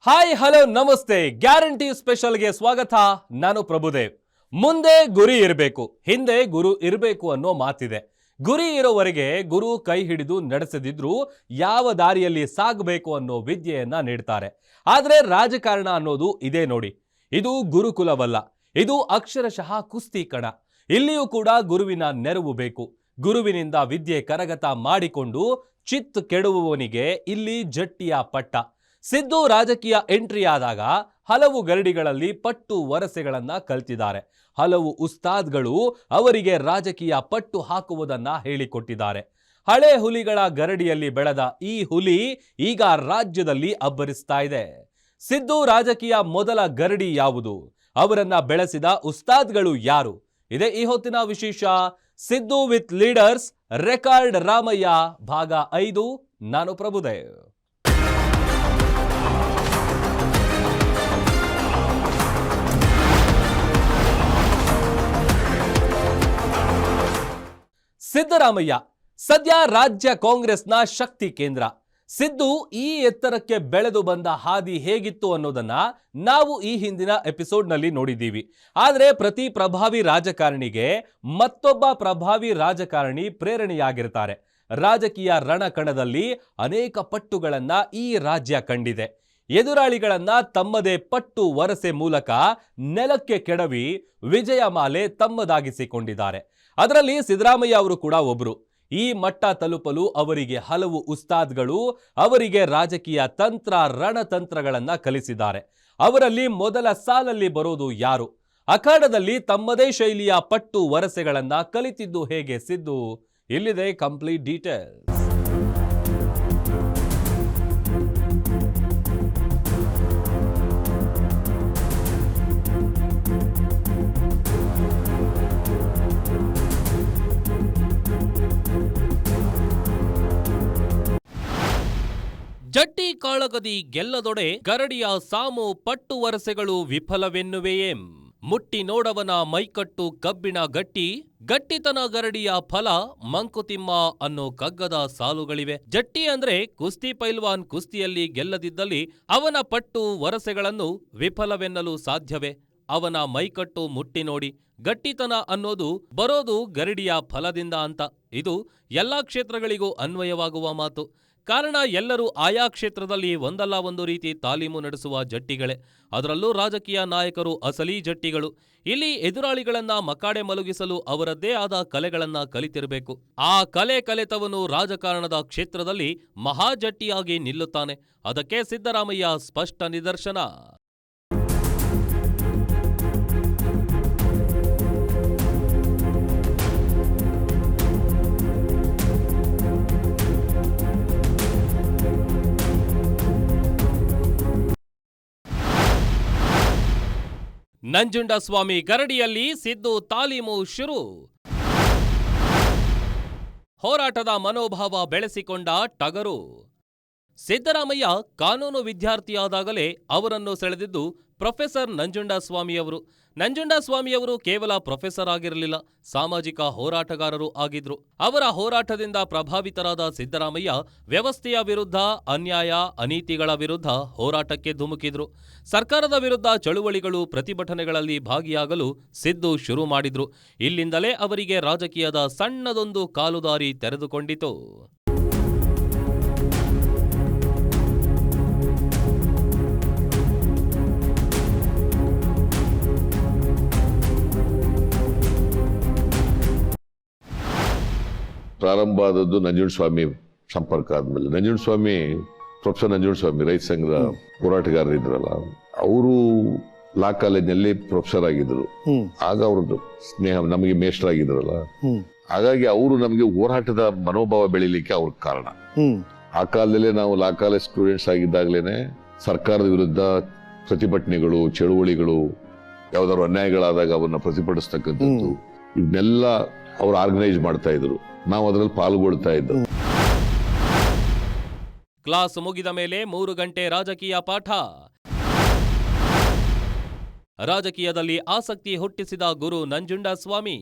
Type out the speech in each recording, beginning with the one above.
Hi hello ನಮಸ್ತೆ. Guarantee ಸ್ಪೆಷಲ್ಗೆ ಸ್ವಾಗತ. ನಾನು ಪ್ರಭುದೇವ್. ಮುಂದೆ ಗುರಿ ಇರಬೇಕು, ಹಿಂದೆ ಗುರು ಇರಬೇಕು ಅನ್ನೋ ಮಾತಿದೆ. ಗುರಿ ಇರೋವರೆಗೆ ಗುರು ಕೈ ಹಿಡಿದು ನಡೆಸದಿದ್ರೂ ಯಾವ ದಾರಿಯಲ್ಲಿ ಸಾಗಬೇಕು ಅನ್ನೋ ವಿದ್ಯೆಯನ್ನ ನೀಡ್ತಾರೆ. ಆದರೆ ರಾಜಕಾರಣ ಅನ್ನೋದು ಇದೇ ನೋಡಿ. ಇದು ಗುರುಕುಲವಲ್ಲ, ಇದು ಅಕ್ಷರಶಃ ಕುಸ್ತಿ ಕಣ. ಇಲ್ಲಿಯೂ ಕೂಡ ಗುರುವಿನ ನೆರವು ಬೇಕು. ಗುರುವಿನಿಂದ ವಿದ್ಯೆ ಕರಗತ ಮಾಡಿಕೊಂಡು ಚಿತ್ ಕೆಡುವವನಿಗೆ ಇಲ್ಲಿ ಜಟ್ಟಿಯ ಪಟ್ಟ. ಸಿದ್ದು ರಾಜಕೀಯ ಎಂಟ್ರಿ ಆದಾಗ ಹಲವು ಗರಡಿಗಳಲ್ಲಿ ಪಟ್ಟು ವರಸೆಗಳನ್ನ ಕಲ್ತಿದ್ದಾರೆ. ಹಲವು ಉಸ್ತಾದ್ಗಳು ಅವರಿಗೆ ರಾಜಕೀಯ ಪಟ್ಟು ಹಾಕುವುದನ್ನ ಹೇಳಿಕೊಟ್ಟಿದ್ದಾರೆ. ಹಳೆ ಹುಲಿಗಳ ಗರಡಿಯಲ್ಲಿ ಬೆಳೆದ ಈ ಹುಲಿ ಈಗ ರಾಜ್ಯದಲ್ಲಿ ಅಬ್ಬರಿಸ್ತಾ ಇದೆ. ಸಿದ್ದು ರಾಜಕೀಯ ಮೊದಲ ಗರಡಿ ಯಾವುದು? ಅವರನ್ನ ಬೆಳೆಸಿದ ಉಸ್ತಾದ್ಗಳು ಯಾರು? ಇದೇ ಈ ಹೊತ್ತಿನ ವಿಶೇಷ. Siddu with leaders record Ramaiah ಭಾಗ 5. ನಾನು ಪ್ರಭುದೇವ್. ಸಿದ್ದರಾಮಯ್ಯ ಸದ್ಯ ರಾಜ್ಯ ಕಾಂಗ್ರೆಸ್ನ ಶಕ್ತಿ ಕೇಂದ್ರ. ಸಿದ್ದು ಈ ಎತ್ತರಕ್ಕೆ ಬೆಳೆದು ಬಂದ ಹಾದಿ ಹೇಗಿತ್ತು ಅನ್ನೋದನ್ನ ನಾವು ಈ ಹಿಂದಿನ ಎಪಿಸೋಡ್ನಲ್ಲಿ ನೋಡಿದ್ದೀವಿ. ಆದರೆ ಪ್ರತಿ ಪ್ರಭಾವಿ ರಾಜಕಾರಣಿಗೆ ಮತ್ತೊಬ್ಬ ಪ್ರಭಾವಿ ರಾಜಕಾರಣಿ ಪ್ರೇರಣೆಯಾಗಿರ್ತಾರೆ. ರಾಜಕೀಯ ರಣಕಣದಲ್ಲಿ ಅನೇಕ ಪಟ್ಟುಗಳನ್ನ ಈ ರಾಜ್ಯ ಕಂಡಿದೆ. ಎದುರಾಳಿಗಳನ್ನ ತಮ್ಮದೇ ಪಟ್ಟು ವರಸೆ ಮೂಲಕ ನೆಲಕ್ಕೆ ಕೆಡವಿ ವಿಜಯಮಾಲೆ ತಮ್ಮದಾಗಿಸಿಕೊಂಡಿದ್ದಾರೆ. ಅದರಲ್ಲಿ ಸಿದ್ದರಾಮಯ್ಯ ಅವರು ಕೂಡ ಒಬ್ರು. ಈ ಮಟ್ಟ ತಲುಪಲು ಅವರಿಗೆ ಹಲವು ಉಸ್ತಾದ್ಗಳು ಅವರಿಗೆ ರಾಜಕೀಯ ತಂತ್ರ ರಣತಂತ್ರಗಳನ್ನ ಕಲಿಸಿದ್ದಾರೆ. ಅವರಲ್ಲಿ ಮೊದಲ ಸಾಲಲ್ಲಿ ಬರೋದು ಯಾರು? ಅಖಾಡದಲ್ಲಿ ತಮ್ಮದೇ ಶೈಲಿಯ ಪಟ್ಟು ವರಸೆಗಳನ್ನ ಕಲಿತಿದ್ದು ಹೇಗೆ ಸಿದ್ದು? ಇಲ್ಲಿದೆ ಕಂಪ್ಲೀಟ್ ಡೀಟೇಲ್ಸ್. ಜಟ್ಟಿ ಕಾಳಗದಿ ಗೆಲ್ಲದೊಡೆ ಗರಡಿಯ ಸಾಮು ಪಟ್ಟು ವರಸೆಗಳು ವಿಫಲವೆನ್ನುವೆಯೇ? ಮುಟ್ಟಿ ನೋಡವನ ಮೈಕಟ್ಟು ಕಬ್ಬಿಣ ಗಟ್ಟಿ, ಗಟ್ಟಿತನ ಗರಡಿಯ ಫಲ ಮಂಕುತಿಮ್ಮ ಅನ್ನೋ ಕಗ್ಗದ ಸಾಲುಗಳಿವೆ. ಜಟ್ಟಿ ಅಂದ್ರೆ ಕುಸ್ತಿ ಪೈಲ್ವಾನ್. ಕುಸ್ತಿಯಲ್ಲಿ ಗೆಲ್ಲದಿದ್ದಲ್ಲಿ ಅವನ ಪಟ್ಟು ವರಸೆಗಳನ್ನು ವಿಫಲವೆನ್ನಲು ಸಾಧ್ಯವೇ? ಅವನ ಮೈಕಟ್ಟು ಮುಟ್ಟಿ ನೋಡಿ. ಗಟ್ಟಿತನ ಅನ್ನೋದು ಬರೋದು ಗರಡಿಯ ಫಲದಿಂದ ಅಂತ. ಇದು ಎಲ್ಲಾ ಕ್ಷೇತ್ರಗಳಿಗೂ ಅನ್ವಯವಾಗುವ ಮಾತು. ಕಾರಣ ಎಲ್ಲರೂ ಆಯಾ ಕ್ಷೇತ್ರದಲ್ಲಿ ಒಂದಲ್ಲ ಒಂದು ರೀತಿ ತಾಲೀಮು ನಡೆಸುವ ಜಟ್ಟಿಗಳೇ. ಅದರಲ್ಲೂ ರಾಜಕೀಯ ನಾಯಕರು ಅಸಲಿ ಜಟ್ಟಿಗಳು. ಇಲ್ಲಿ ಎದುರಾಳಿಗಳನ್ನ ಮಕಾಡೆ ಮಲಗಿಸಲು ಅವರದ್ದೇ ಆದ ಕಲೆಗಳನ್ನ ಕಲಿತಿರಬೇಕು. ಆ ಕಲಿತವನು ರಾಜಕಾರಣದ ಕ್ಷೇತ್ರದಲ್ಲಿ ಮಹಾಜಟ್ಟಿಯಾಗಿ ನಿಲ್ಲುತ್ತಾನೆ. ಅದಕ್ಕೆ ಸಿದ್ದರಾಮಯ್ಯ ಸ್ಪಷ್ಟ ನಿದರ್ಶನ. ನಂಜುಂಡಸ್ವಾಮಿ ಗರಡಿಯಲ್ಲಿ ಸಿದ್ದು ತಾಲೀಮು ಶುರು. ಹೋರಾಟದ ಮನೋಭಾವ ಬೆಳೆಸಿಕೊಂಡ ಟಗರು. ಸಿದ್ದರಾಮಯ್ಯ ಕಾನೂನು ವಿದ್ಯಾರ್ಥಿಯಾದಾಗಲೇ ಅವರನ್ನು ಸೆಳೆದಿದ್ದು ಪ್ರೊಫೆಸರ್ ನಂಜುಂಡಸ್ವಾಮಿಯವರು. ನಂಜುಂಡಸ್ವಾಮಿಯವರು ಕೇವಲ ಪ್ರೊಫೆಸರ್ ಆಗಿರಲಿಲ್ಲ, ಸಾಮಾಜಿಕ ಹೋರಾಟಗಾರರು ಆಗಿದ್ರು. ಅವರ ಹೋರಾಟದಿಂದ ಪ್ರಭಾವಿತರಾದ ಸಿದ್ದರಾಮಯ್ಯ ವ್ಯವಸ್ಥೆಯ ವಿರುದ್ಧ, ಅನ್ಯಾಯ ಅನೀತಿಗಳ ವಿರುದ್ಧ ಹೋರಾಟಕ್ಕೆ ಧುಮುಕಿದ್ರು. ಸರ್ಕಾರದ ವಿರುದ್ಧ ಚಳುವಳಿಗಳು, ಪ್ರತಿಭಟನೆಗಳಲ್ಲಿ ಭಾಗಿಯಾಗಲು ಸಿದ್ದು ಶುರು ಮಾಡಿದ್ರು. ಇಲ್ಲಿಂದಲೇ ಅವರಿಗೆ ರಾಜಕೀಯದ ಸಣ್ಣದೊಂದು ಕಾಲುದಾರಿ ತೆರೆದುಕೊಂಡಿತು. ಪ್ರಾರಂಭ ಆದದ್ದು ನಂಜುಂಡಸ್ವಾಮಿ ಸಂಪರ್ಕ ಆದ್ಮೇಲೆ. ನಂಜುಂಡಸ್ವಾಮಿ, ಪ್ರೊಫೆಸರ್ ನಂಜುಂಡಸ್ವಾಮಿ ರೈತ ಸಂಘದ ಹೋರಾಟಗಾರರಿದ್ರಲ್ಲ, ಅವರು ಲಾ ಕಾಲೇಜ್ನಲ್ಲಿ ಪ್ರೊಫೆಸರ್ ಆಗಿದ್ರು. ಆಗ ಅವ್ರದ್ದು ಸ್ನೇಹ ನಮಗೆ ಮೇಷ್ಟ್ರಾಗಿದ್ರಲ್ಲ, ಹಾಗಾಗಿ ಅವರು ನಮಗೆ ಹೋರಾಟದ ಮನೋಭಾವ ಬೆಳಿಲಿಕ್ಕೆ ಅವ್ರ ಕಾರಣ. ಆ ಕಾಲದಲ್ಲೇ ನಾವು ಲಾ ಕಾಲೇಜ್ ಸ್ಟೂಡೆಂಟ್ಸ್ ಆಗಿದ್ದಾಗಲೇನೆ ಸರ್ಕಾರದ ವಿರುದ್ಧ ಪ್ರತಿಭಟನೆಗಳು, ಚಳುವಳಿಗಳು, ಯಾವ್ದಾದ್ರು ಅನ್ಯಾಯಗಳಾದಾಗ ಅವನ್ನ ಪ್ರತಿಭಟಿಸ್ತಕ್ಕಂಥದ್ದು, ಇದನ್ನೆಲ್ಲ ಅವ್ರು ಆರ್ಗನೈಸ್ ಮಾಡ್ತಾ ಇದ್ರು. ನಾವು ಅದರಲ್ಲಿ ಪಾಲ್ಗೊಳ್ತಾ ಇದ್ದವು. ಕ್ಲಾಸ್ ಮುಗಿದ ಮೇಲೆ 3 ಗಂಟೆ ರಾಜಕೀಯ ಪಾಠ. ರಾಜಕೀಯದಲ್ಲಿ ಆಸಕ್ತಿ ಹುಟ್ಟಿಸಿದ ಗುರು ನಂಜುಂಡಸ್ವಾಮಿ.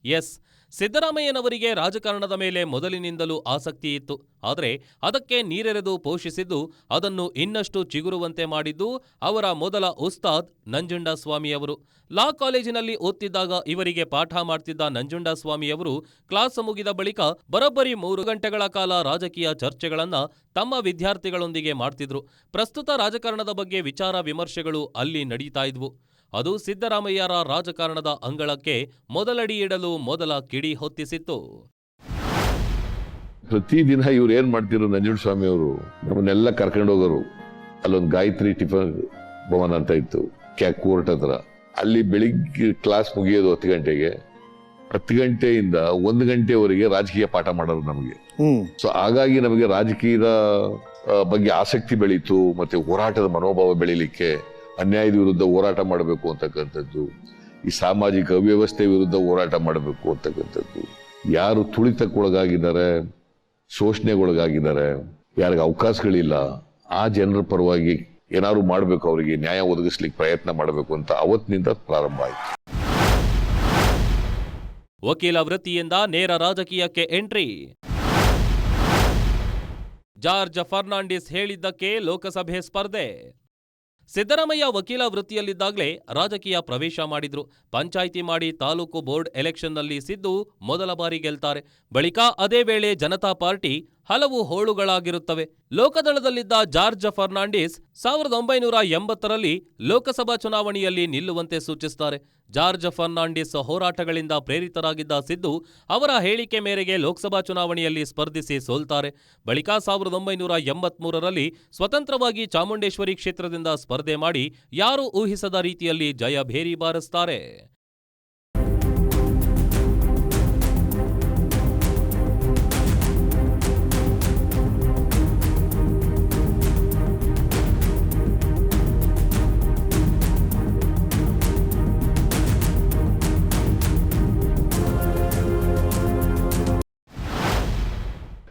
ಎಸ್, ಸಿದ್ದರಾಮಯ್ಯನವರಿಗೆ ರಾಜಕಾರಣದ ಮೇಲೆ ಮೊದಲಿನಿಂದಲೂ ಆಸಕ್ತಿ ಇತ್ತು. ಆದರೆ ಅದಕ್ಕೆ ನೀರೆರೆದು ಪೋಷಿಸಿದ್ದು, ಅದನ್ನು ಇನ್ನಷ್ಟು ಚಿಗುರುವಂತೆ ಮಾಡಿದ್ದು ಅವರ ಮೊದಲ ಉಸ್ತಾದ್ ನಂಜುಂಡಸ್ವಾಮಿಯವರು. ಲಾ ಕಾಲೇಜಿನಲ್ಲಿ ಓದ್ತಿದ್ದಾಗ ಇವರಿಗೆ ಪಾಠ ಮಾಡ್ತಿದ್ದ ನಂಜುಂಡಸ್ವಾಮಿಯವರು ಕ್ಲಾಸ್ ಮುಗಿದ ಬಳಿಕ ಬರೋಬ್ಬರಿ 3 ಗಂಟೆಗಳ ಕಾಲ ರಾಜಕೀಯ ಚರ್ಚೆಗಳನ್ನ ತಮ್ಮ ವಿದ್ಯಾರ್ಥಿಗಳೊಂದಿಗೆ ಮಾಡ್ತಿದ್ರು. ಪ್ರಸ್ತುತ ರಾಜಕಾರಣದ ಬಗ್ಗೆ ವಿಚಾರ ವಿಮರ್ಶೆಗಳು ಅಲ್ಲಿ ನಡೀತಾ ಇದ್ವು. ಅದು ಸಿದ್ದರಾಮಯ್ಯರ ರಾಜಕಾರಣದ ಅಂಗಳಕ್ಕೆ ಮೊದಲಡಿ ಇಡಲು ಮೊದಲ ಕಿಡಿ ಹೊತ್ತಿಸಿತ್ತು. ಪ್ರತಿದಿನ ಇವ್ರು ಏನ್ ಮಾಡ್ತಿದ್ರು, ನಂಜುಂಡಸ್ವಾಮಿ ಅವರು ನಮ್ಮನ್ನೆಲ್ಲ ಕರ್ಕೊಂಡು ಹೋಗೋರು. ಅಲ್ಲೊಂದು ಗಾಯತ್ರಿ ಟಿಫನ್ ಭವನ ಅಂತ ಇತ್ತು ಕೋರ್ಟ್ ಹತ್ರ. ಅಲ್ಲಿ ಬೆಳಿಗ್ಗೆ ಕ್ಲಾಸ್ ಮುಗಿಯೋದು 10 ಗಂಟೆಗೆ. 10 ಗಂಟೆಯಿಂದ 1 ಗಂಟೆವರೆಗೆ ರಾಜಕೀಯ ಪಾಠ ಮಾಡೋರು ನಮಗೆ. ಸೊ ಹಾಗಾಗಿ ನಮಗೆ ರಾಜಕೀಯದ ಬಗ್ಗೆ ಆಸಕ್ತಿ ಬೆಳೀತು. ಮತ್ತೆ ಹೋರಾಟದ ಮನೋಭಾವ ಬೆಳೀಲಿಕ್ಕೆ, ಅನ್ಯಾಯದ ವಿರುದ್ಧ ಹೋರಾಟ ಮಾಡಬೇಕು ಅಂತಕ್ಕಂಥದ್ದು, ಈ ಸಾಮಾಜಿಕ ಅವ್ಯವಸ್ಥೆ ವಿರುದ್ಧ ಹೋರಾಟ ಮಾಡಬೇಕು ಅಂತಕ್ಕಂಥದ್ದು, ಯಾರು ತುಳಿತಕ್ಕೊಳಗಾಗಿದ್ದಾರೆ, ಶೋಷಣೆಗೊಳಗಾಗಿದ್ದಾರೆ, ಯಾರಿಗೆ ಅವಕಾಶಗಳಿಲ್ಲ, ಆ ಜನರ ಪರವಾಗಿ ಏನಾದ್ರು ಮಾಡಬೇಕು, ಅವರಿಗೆ ನ್ಯಾಯ ಒದಗಿಸ್ಲಿಕ್ಕೆ ಪ್ರಯತ್ನ ಮಾಡಬೇಕು ಅಂತ ಅವತ್ತಿನಿಂದ ಪ್ರಾರಂಭ ಆಯಿತು. ವಕೀಲ ವೃತ್ತಿಯಿಂದ ನೇರ ರಾಜಕೀಯಕ್ಕೆ ಎಂಟ್ರಿ. ಜಾರ್ಜ್ ಫರ್ನಾಂಡಿಸ್ ಹೇಳಿದ್ದಕ್ಕೆ ಲೋಕಸಭೆ ಸ್ಪರ್ಧೆ. ಸಿದ್ದರಾಮಯ್ಯ ವಕೀಲ ವೃತ್ತಿಯಲ್ಲಿದ್ದಾಗಲೇ ರಾಜಕೀಯ ಪ್ರವೇಶ ಮಾಡಿದ್ರು. ಪಂಚಾಯಿತಿ ಮಾಡಿ ತಾಲೂಕು ಬೋರ್ಡ್ ಎಲೆಕ್ಷನ್ನಲ್ಲಿ ಸಿದ್ದು ಮೊದಲ ಬಾರಿ ಗೆಲ್ತಾರೆ. ಬಳಿಕ ಅದೇ ವೇಳೆ ಜನತಾ ಪಾರ್ಟಿ ಹಲವು ಹೋಳುಗಳಾಗಿರುತ್ತವೆ. ಲೋಕದಳದಲ್ಲಿದ್ದ ಜಾರ್ಜ್ ಫರ್ನಾಂಡಿಸ್ 1980ರಲ್ಲಿ ಲೋಕಸಭಾ ಚುನಾವಣೆಯಲ್ಲಿ ನಿಲ್ಲುವಂತೆ ಸೂಚಿಸುತ್ತಾರೆ. ಜಾರ್ಜ್ ಫರ್ನಾಂಡಿಸ್ ಹೋರಾಟಗಳಿಂದ ಪ್ರೇರಿತರಾಗಿದ್ದ ಸಿದ್ದು ಅವರ ಹೇಳಿಕೆ ಮೇರೆಗೆ ಲೋಕಸಭಾ ಚುನಾವಣೆಯಲ್ಲಿ ಸ್ಪರ್ಧಿಸಿ ಸೋಲ್ತಾರೆ. ಬಳಿಕ 1983ರಲ್ಲಿ ಸ್ವತಂತ್ರವಾಗಿ ಚಾಮುಂಡೇಶ್ವರಿ ಕ್ಷೇತ್ರದಿಂದ ಸ್ಪರ್ಧೆ ಮಾಡಿ ಯಾರೂ ಊಹಿಸದ ರೀತಿಯಲ್ಲಿ ಜಯಭೇರಿ ಬಾರಿಸ್ತಾರೆ.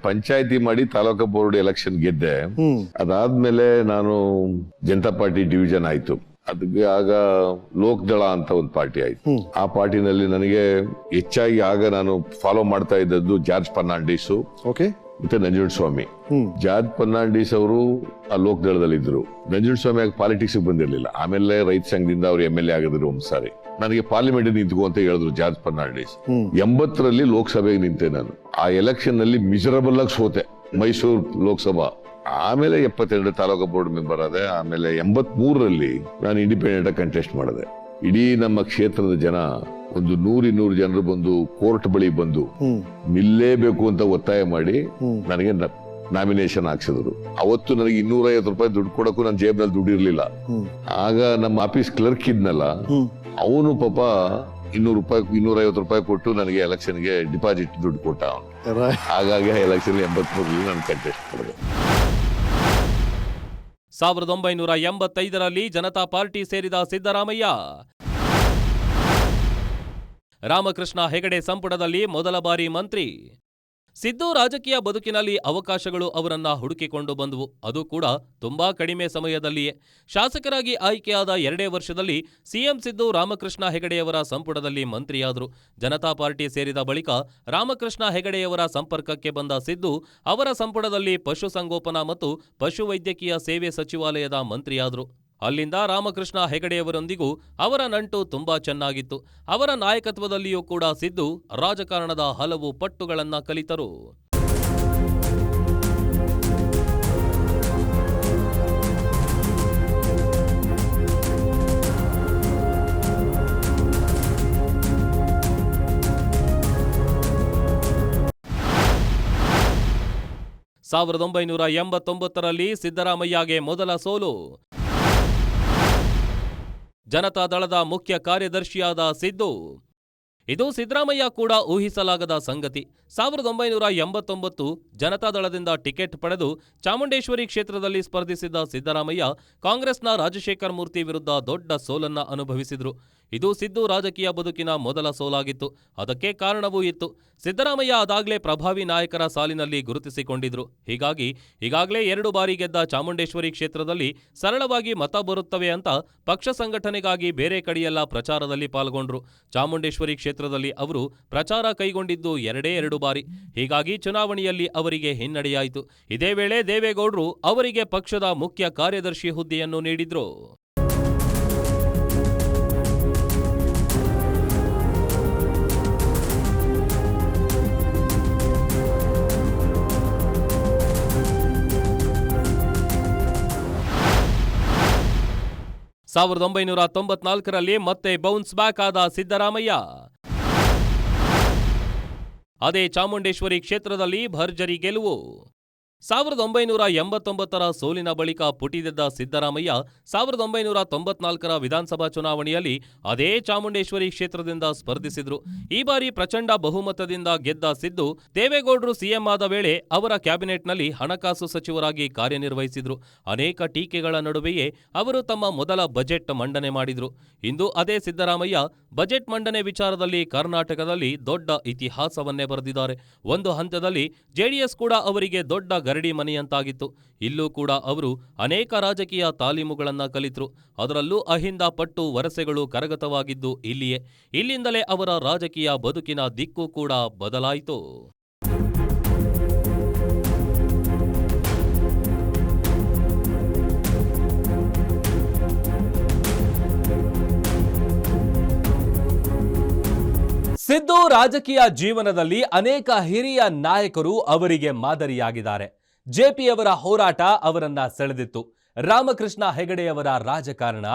ಪಂಚಾಯತಿ ಮಾಡಿ ತಾಲೂಕು ಬೋರ್ಡ್ ಎಲೆಕ್ಷನ್ ಗೆದ್ದೆ. ಅದಾದ್ಮೇಲೆ ನಾನು ಜನತಾ ಪಾರ್ಟಿ ಡಿವಿಷನ್ ಆಯ್ತು. ಅದಕ್ಕೆ ಆಗ ಲೋಕದಳ ಅಂತ ಒಂದು ಪಾರ್ಟಿ ಆಯ್ತು. ಆ ಪಾರ್ಟಿನಲ್ಲಿ ನನಗೆ ಹೆಚ್ಚಾಗಿ ಆಗ ನಾನು ಫಾಲೋ ಮಾಡ್ತಾ ಇದ್ದದ್ದು ಜಾರ್ಜ್ ಫರ್ನಾಂಡಿಸ್ ಮತ್ತೆ ನಂಜುಂಡಸ್ವಾಮಿ. ಜಾರ್ಜ್ ಫರ್ನಾಂಡಿಸ್ ಅವರು ಆ ಲೋಕದಳದಲ್ಲಿ ಇದ್ರು. ನಂಜುಂಡಸ್ವಾಮಿ ಆಗ ಪಾಲಿಟಿಕ್ಸ್ ಬಂದಿರಲಿಲ್ಲ. ಆಮೇಲೆ ರೈತ ಸಂಘದಿಂದ ಅವರು MLA ಆಗಿದ್ರು ಒಂದ್ಸಾರಿ. ನನಗೆ ಪಾರ್ಲಿಮೆಂಟ್ ನಿಂತ್ಕೋ ಅಂತ ಹೇಳಿದ್ರು ಜಾರ್ಜ್ ಫರ್ನಾಂಡಿಸ್. 80ರಲ್ಲಿ ಲೋಕಸಭೆಗೆ ನಿಂತೆ ನಾನು. ಆ ಎಲೆಕ್ಷನ್ ನಲ್ಲಿ ಮಿಸರಬಲ್ ಆಗಿ ಸೋತೆ, ಮೈಸೂರು ಲೋಕಸಭಾ. ಆಮೇಲೆ 72 ತಾಲೂಕು ಬೋರ್ಡ್ ಮೆಂಬರ್ ಆದೆ. ಆಮೇಲೆ 83ರಲ್ಲಿ ನಾನು ಇಂಡಿಪೆಂಡೆಂಟ್ ಆಗಿ ಕಂಟೆಸ್ಟ್ ಮಾಡಿದೆ. ಇಡೀ ನಮ್ಮ ಕ್ಷೇತ್ರದ ಜನ ಒಂದು 100-200 ಜನರು ಬಂದು ಕೋರ್ಟ್ ಬಳಿ ಬಂದು ನಿಲ್ಲೇಬೇಕು ಅಂತ ಒತ್ತಾಯ ಮಾಡಿ ನನಗೆ ನಾಮಿನೇಷನ್ ಹಾಕ್ಸಿದ್ರು. ಅವತ್ತು ನನಗೆ 250 ರೂಪಾಯಿ ದುಡ್ಡು ಕೊಡಕ್ಕೂ ನನ್ನ ಜೇಬ್ನಲ್ಲಿ ದುಡ್ಡು ಇರ್ಲಿಲ್ಲ. ಆಗ ನಮ್ಮ ಆಫೀಸ್ ಕ್ಲರ್ಕ್ ಇದ್ನಲ್ಲ, ಅವನು ಪಾಪ 250 ರೂಪಾಯಿ ಕೊಟ್ಟು ನನಗೆ ಎಲೆಕ್ಷನ್ಗೆ ಡಿಪಾಸಿಟ್ ದುಡ್ಡು ಕೊಟ್ಟ ಅವನು. ಹಾಗಾಗಿ ಎಲೆಕ್ಷನ್ 83ರಲ್ಲಿ ನಾನು ಕಂಟೆಸ್ಟ್ ಮಾಡಿದೆ. 1985ರಲ್ಲಿ ಜನತಾ ಪಾರ್ಟಿ ಸೇರಿದ ಸಿದ್ದರಾಮಯ್ಯ ರಾಮಕೃಷ್ಣ ಹೆಗಡೆ ಸಂಪುಟದಲ್ಲಿ ಮೊದಲ ಬಾರಿ ಮಂತ್ರಿ. ಸಿದ್ದು ರಾಜಕೀಯ ಬದುಕಿನಲ್ಲಿ ಅವಕಾಶಗಳು ಅವರನ್ನ ಹುಡುಕಿಕೊಂಡು ಬಂದವು. ಅದು ಕೂಡ ತುಂಬಾ ಕಡಿಮೆ ಸಮಯದಲ್ಲಿಯೇ. ಶಾಸಕರಾಗಿ ಆಯ್ಕೆಯಾದ 2 ವರ್ಷದಲ್ಲಿ ಸಿಎಂ ಸಿದ್ದು ರಾಮಕೃಷ್ಣ ಹೆಗಡೆಯವರ ಸಂಪುಟದಲ್ಲಿ ಮಂತ್ರಿಯಾದರು. ಜನತಾ ಪಾರ್ಟಿ ಸೇರಿದ ಬಳಿಕ ರಾಮಕೃಷ್ಣ ಹೆಗಡೆಯವರ ಸಂಪರ್ಕಕ್ಕೆ ಬಂದ ಸಿದ್ದು ಅವರ ಸಂಪುಟದಲ್ಲಿ ಪಶುಸಂಗೋಪನಾ ಮತ್ತು ಪಶುವೈದ್ಯಕೀಯ ಸೇವೆ ಸಚಿವಾಲಯದ ಮಂತ್ರಿಯಾದರು. ಅಲ್ಲಿಂದ ರಾಮಕೃಷ್ಣ ಹೆಗಡೆಯವರೊಂದಿಗೂ ಅವರ ನಂಟು ತುಂಬಾ ಚೆನ್ನಾಗಿತ್ತು. ಅವರ ನಾಯಕತ್ವದಲ್ಲಿಯೂ ಕೂಡ ಸಿದ್ದು ರಾಜಕಾರಣದ ಹಲವು ಪಟ್ಟುಗಳನ್ನ ಕಲಿತರು. ಸಾವಿರದ 1989ರಲ್ಲಿ ಸಿದ್ದರಾಮಯ್ಯಗೆ ಮೊದಲ ಸೋಲು. ಜನತಾ ದಳದ ಮುಖ್ಯ ಕಾರ್ಯದರ್ಶಿಯಾದ ಸಿದ್ದು. ಇದು ಸಿದ್ದರಾಮಯ್ಯ ಕೂಡ ಊಹಿಸಲಾಗದ ಸಂಗತಿ. 1989 ಜನತಾದಳದಿಂದ ಟಿಕೆಟ್ ಪಡೆದು ಚಾಮುಂಡೇಶ್ವರಿ ಕ್ಷೇತ್ರದಲ್ಲಿ ಸ್ಪರ್ಧಿಸಿದ್ದ ಸಿದ್ದರಾಮಯ್ಯ ಕಾಂಗ್ರೆಸ್ನ ರಾಜಶೇಖರ್ ಮೂರ್ತಿ ವಿರುದ್ಧ ದೊಡ್ಡ ಸೋಲನ್ನ ಅನುಭವಿಸಿದ್ರು. ಇದು ಸಿದ್ದು ರಾಜಕೀಯ ಬದುಕಿನ ಮೊದಲ ಸೋಲಾಗಿತ್ತು. ಅದಕ್ಕೆ ಕಾರಣವೂ ಇತ್ತು. ಸಿದ್ದರಾಮಯ್ಯ ಅದಾಗಲೇ ಪ್ರಭಾವಿ ನಾಯಕರ ಸಾಲಿನಲ್ಲಿ ಗುರುತಿಸಿಕೊಂಡಿದ್ರು. ಹೀಗಾಗಿ ಈಗಾಗಲೇ 2 ಬಾರಿ ಗೆದ್ದ ಚಾಮುಂಡೇಶ್ವರಿ ಕ್ಷೇತ್ರದಲ್ಲಿ ಸರಳವಾಗಿ ಮತ ಬರುತ್ತವೆ ಅಂತ ಪಕ್ಷ ಸಂಘಟನೆಗಾಗಿ ಬೇರೆ ಕಡೆಯೆಲ್ಲ ಪ್ರಚಾರದಲ್ಲಿ ಪಾಲ್ಗೊಂಡ್ರು. ಚಾಮುಂಡೇಶ್ವರಿ ಕ್ಷೇತ್ರದಲ್ಲಿ ಅವರು ಪ್ರಚಾರ ಕೈಗೊಂಡಿದ್ದು 2 ಬಾರಿ. ಹೀಗಾಗಿ ಚುನಾವಣೆಯಲ್ಲಿ ಅವರಿಗೆ ಹಿನ್ನಡೆಯಾಯಿತು. ಇದೇ ವೇಳೆ ದೇವೇಗೌಡರು ಅವರಿಗೆ ಪಕ್ಷದ ಮುಖ್ಯ ಕಾರ್ಯದರ್ಶಿ ಹುದ್ದೆಯನ್ನು ನೀಡಿದ್ರು. ಸಾವಿರದ 1994ರಲ್ಲಿ ಮತ್ತೆ ಬೌನ್ಸ್ ಬ್ಯಾಕ್ ಆದ ಸಿದ್ದರಾಮಯ್ಯ ಅದೇ ಚಾಮುಂಡೇಶ್ವರಿ ಕ್ಷೇತ್ರದಲ್ಲಿ ಭರ್ಜರಿ ಗೆಲುವು. 1989ರ ಸೋಲಿನ ಬಳಿಕ ಪುಟಿದೆದ್ದ ಸಿದ್ದರಾಮಯ್ಯ 1994ರ ವಿಧಾನಸಭಾ ಚುನಾವಣೆಯಲ್ಲಿ ಅದೇ ಚಾಮುಂಡೇಶ್ವರಿ ಕ್ಷೇತ್ರದಿಂದ ಸ್ಪರ್ಧಿಸಿದ್ರು. ಈ ಬಾರಿ ಪ್ರಚಂಡ ಬಹುಮತದಿಂದ ಗೆದ್ದ ಸಿದ್ದು ದೇವೇಗೌಡರು ಸಿಎಂ ಆದ ವೇಳೆ ಅವರ ಕ್ಯಾಬಿನೆಟ್ನಲ್ಲಿ ಹಣಕಾಸು ಸಚಿವರಾಗಿ ಕಾರ್ಯನಿರ್ವಹಿಸಿದ್ರು. ಅನೇಕ ಟೀಕೆಗಳ ನಡುವೆಯೇ ಅವರು ತಮ್ಮ ಮೊದಲ ಬಜೆಟ್ ಮಂಡನೆ ಮಾಡಿದ್ರು. ಇಂದು ಅದೇ ಸಿದ್ದರಾಮಯ್ಯ ಬಜೆಟ್ ಮಂಡನೆ ವಿಚಾರದಲ್ಲಿ ಕರ್ನಾಟಕದಲ್ಲಿ ದೊಡ್ಡ ಇತಿಹಾಸವನ್ನೇ ಬರೆದಿದ್ದಾರೆ. ಒಂದು ಹಂತದಲ್ಲಿ ಜೆಡಿಎಸ್ ಕೂಡ ಅವರಿಗೆ ದೊಡ್ಡ ಗರಡಿ ಮನೆಯಂತಾಗಿತ್ತು. ಇಲ್ಲೂ ಕೂಡ ಅವರು ಅನೇಕ ರಾಜಕೀಯ ತಾಲೀಮುಗಳನ್ನ ಕಲಿತರು. ಅದರಲ್ಲೂ ಅಹಿಂದ ಪಟ್ಟು ವರಸೆಗಳು ಕರಗತವಾಗಿದ್ದು ಇಲ್ಲಿಯೇ. ಇಲ್ಲಿಂದಲೇ ಅವರ ರಾಜಕೀಯ ಬದುಕಿನ ದಿಕ್ಕು ಕೂಡ ಬದಲಾಯಿತು. ಸಿದ್ದು ರಾಜಕೀಯ ಜೀವನದಲ್ಲಿ ಅನೇಕ ಹಿರಿಯ ನಾಯಕರು ಅವರಿಗೆ ಮಾದರಿಯಾಗಿದ್ದಾರೆ. ಜೆಪಿಯವರ ಹೋರಾಟ ಅವರನ್ನ ಸೆಳೆದಿತ್ತು. ರಾಮಕೃಷ್ಣ ಹೆಗಡೆಯವರ ರಾಜಕಾರಣ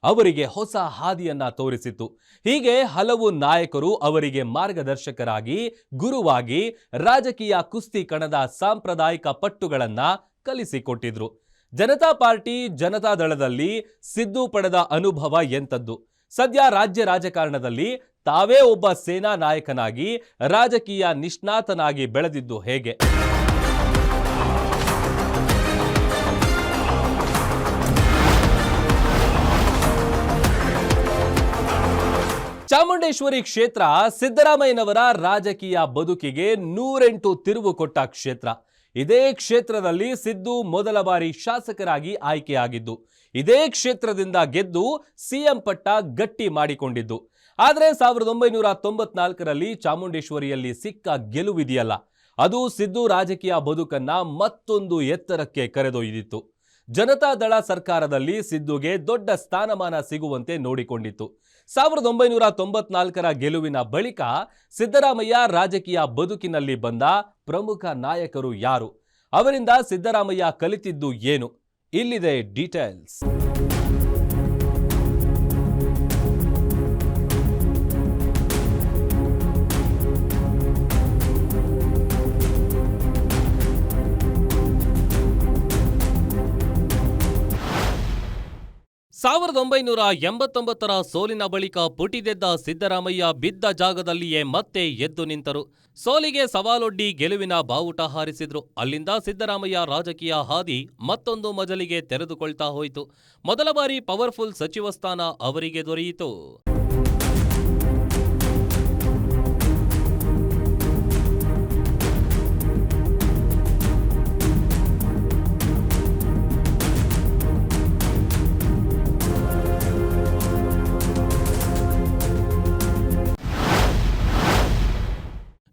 ಅವರಿಗೆ ಹೊಸ ಹಾದಿಯನ್ನ ತೋರಿಸಿತ್ತು. ಹೀಗೆ ಹಲವು ನಾಯಕರು ಅವರಿಗೆ ಮಾರ್ಗದರ್ಶಕರಾಗಿ, ಗುರುವಾಗಿ ರಾಜಕೀಯ ಕುಸ್ತಿ ಕಣದ ಸಾಂಪ್ರದಾಯಿಕ ಪಟ್ಟುಗಳನ್ನ ಕಲಿಸಿಕೊಟ್ಟಿದ್ರು. ಜನತಾ ಪಾರ್ಟಿ, ಜನತಾದಳದಲ್ಲಿ ಸಿದ್ದು ಪಡೆದ ಅನುಭವ ಎಂಥದ್ದು? ಸದ್ಯ ರಾಜ್ಯ ರಾಜಕಾರಣದಲ್ಲಿ ತಾವೇ ಒಬ್ಬ ಸೇನಾ ನಾಯಕನಾಗಿ, ರಾಜಕೀಯ ನಿಷ್ಣಾತನಾಗಿ ಬೆಳೆದಿದ್ದು ಹೇಗೆ? ಚಾಮುಂಡೇಶ್ವರಿ ಕ್ಷೇತ್ರ ಸಿದ್ದರಾಮಯ್ಯನವರ ರಾಜಕೀಯ ಬದುಕಿಗೆ 108 ತಿರುವು ಕೊಟ್ಟ ಕ್ಷೇತ್ರ. ಇದೇ ಕ್ಷೇತ್ರದಲ್ಲಿ ಸಿದ್ದು ಮೊದಲ ಬಾರಿ ಶಾಸಕರಾಗಿ ಆಯ್ಕೆಯಾಗಿದ್ದು, ಇದೇ ಕ್ಷೇತ್ರದಿಂದ ಗೆದ್ದು ಸಿಎಂ ಪಟ್ಟ ಗಟ್ಟಿ ಮಾಡಿಕೊಂಡಿದ್ದು. ಆದರೆ 1994ರಲ್ಲಿ ಚಾಮುಂಡೇಶ್ವರಿಯಲ್ಲಿ ಸಿಕ್ಕ ಗೆಲುವಿದೆಯಲ್ಲ, ಅದು ಸಿದ್ದು ರಾಜಕೀಯ ಬದುಕನ್ನ ಮತ್ತೊಂದು ಎತ್ತರಕ್ಕೆ ಕರೆದೊಯ್ದಿತ್ತು. ಜನತಾದಳ ಸರ್ಕಾರದಲ್ಲಿ ಸಿದ್ದುಗೆ ದೊಡ್ಡ ಸ್ಥಾನಮಾನ ಸಿಗುವಂತೆ ನೋಡಿಕೊಂಡಿತ್ತು. 1994ರ ಗೆಲುವಿನ ಬಳಿಕ ಸಿದ್ದರಾಮಯ್ಯ ರಾಜಕೀಯ ಬದುಕಿನಲ್ಲಿ ಬಂದ ಪ್ರಮುಖ ನಾಯಕರು ಯಾರು? ಅವರಿಂದ ಸಿದ್ದರಾಮಯ್ಯ ಕಲಿತಿದ್ದು ಏನು? ಇಲ್ಲಿದೆ ಡೀಟೇಲ್ಸ್. ಸಾವಿರದ 1989ರ ಸೋಲಿನ ಬಳಿಕ ಪುಟಿದೆದ್ದ ಸಿದ್ದರಾಮಯ್ಯ ಬಿದ್ದ ಜಾಗದಲ್ಲಿಯೇ ಮತ್ತೆ ಎದ್ದು ನಿಂತರು. ಸೋಲಿಗೆ ಸವಾಲೊಡ್ಡಿ ಗೆಲುವಿನ ಬಾವುಟ ಹಾರಿಸಿದ್ರು. ಅಲ್ಲಿಂದ ಸಿದ್ದರಾಮಯ್ಯ ರಾಜಕೀಯ ಹಾದಿ ಮತ್ತೊಂದು ಮಜಲಿಗೆ ತೆರೆದುಕೊಳ್ತಾ ಹೋಯಿತು. ಮೊದಲ ಬಾರಿ ಪವರ್ಫುಲ್ ಸಚಿವ ಸ್ಥಾನ ಅವರಿಗೆ ದೊರೆಯಿತು.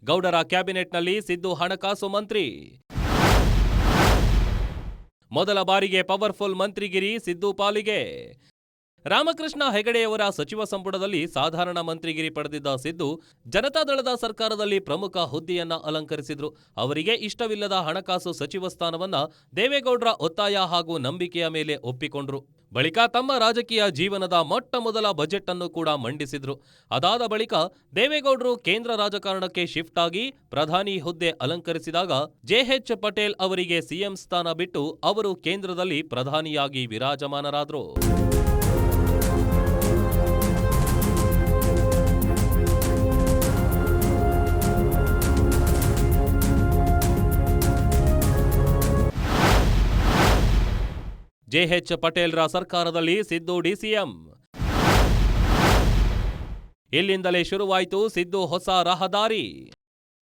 ಗೌಡರ ಕ್ಯಾಬಿನೆಟ್ನಲ್ಲಿ ಸಿದ್ದು ಹಣಕಾಸು ಮಂತ್ರಿ. ಮೊದಲ ಬಾರಿಗೆ ಪವರ್ಫುಲ್ ಮಂತ್ರಿಗಿರಿ ಸಿದ್ದು ಪಾಲಿಗೆ. ರಾಮಕೃಷ್ಣ ಹೆಗಡೆಯವರ ಸಚಿವ ಸಂಪುಟದಲ್ಲಿ ಸಾಧಾರಣ ಮಂತ್ರಿಗಿರಿ ಪಡೆದಿದ್ದ ಸಿದ್ದು ಜನತಾದಳದ ಸರ್ಕಾರದಲ್ಲಿ ಪ್ರಮುಖ ಹುದ್ದೆಯನ್ನ ಅಲಂಕರಿಸಿದ್ರು. ಅವರಿಗೆ ಇಷ್ಟವಿಲ್ಲದ ಹಣಕಾಸು ಸಚಿವ ಸ್ಥಾನವನ್ನ ದೇವೇಗೌಡರ ಒತ್ತಾಯ ಹಾಗೂ ನಂಬಿಕೆಯ ಮೇಲೆ ಒಪ್ಪಿಕೊಂಡ್ರು. ಬಳಿಕ ತಮ್ಮ ರಾಜಕೀಯ ಜೀವನದ ಮೊಟ್ಟ ಮೊದಲ ಬಜೆಟ್ ಅನ್ನು ಕೂಡ ಮಂಡಿಸಿದ್ರು. ಅದಾದ ಬಳಿಕ ದೇವೇಗೌಡರು ಕೇಂದ್ರ ರಾಜಕಾರಣಕ್ಕೆ ಶಿಫ್ಟ್ ಆಗಿ ಪ್ರಧಾನಿ ಹುದ್ದೆ ಅಲಂಕರಿಸಿದಾಗ ಜೆಎಚ್ ಪಟೇಲ್ ಅವರಿಗೆ ಸಿಎಂ ಸ್ಥಾನ ಬಿಟ್ಟು ಅವರು ಕೇಂದ್ರದಲ್ಲಿ ಪ್ರಧಾನಿಯಾಗಿ ವಿರಾಜಮಾನರಾದ್ರು. ಜೆಎಚ್ ಪಟೇಲ್ರ ಸರ್ಕಾರದಲ್ಲಿ ಸಿದ್ದು ಡಿಸಿಎಂ. ಇಲ್ಲಿಂದಲೇ ಶುರುವಾಯಿತು ಸಿದ್ದು ಹೊಸ ರಹದಾರಿ.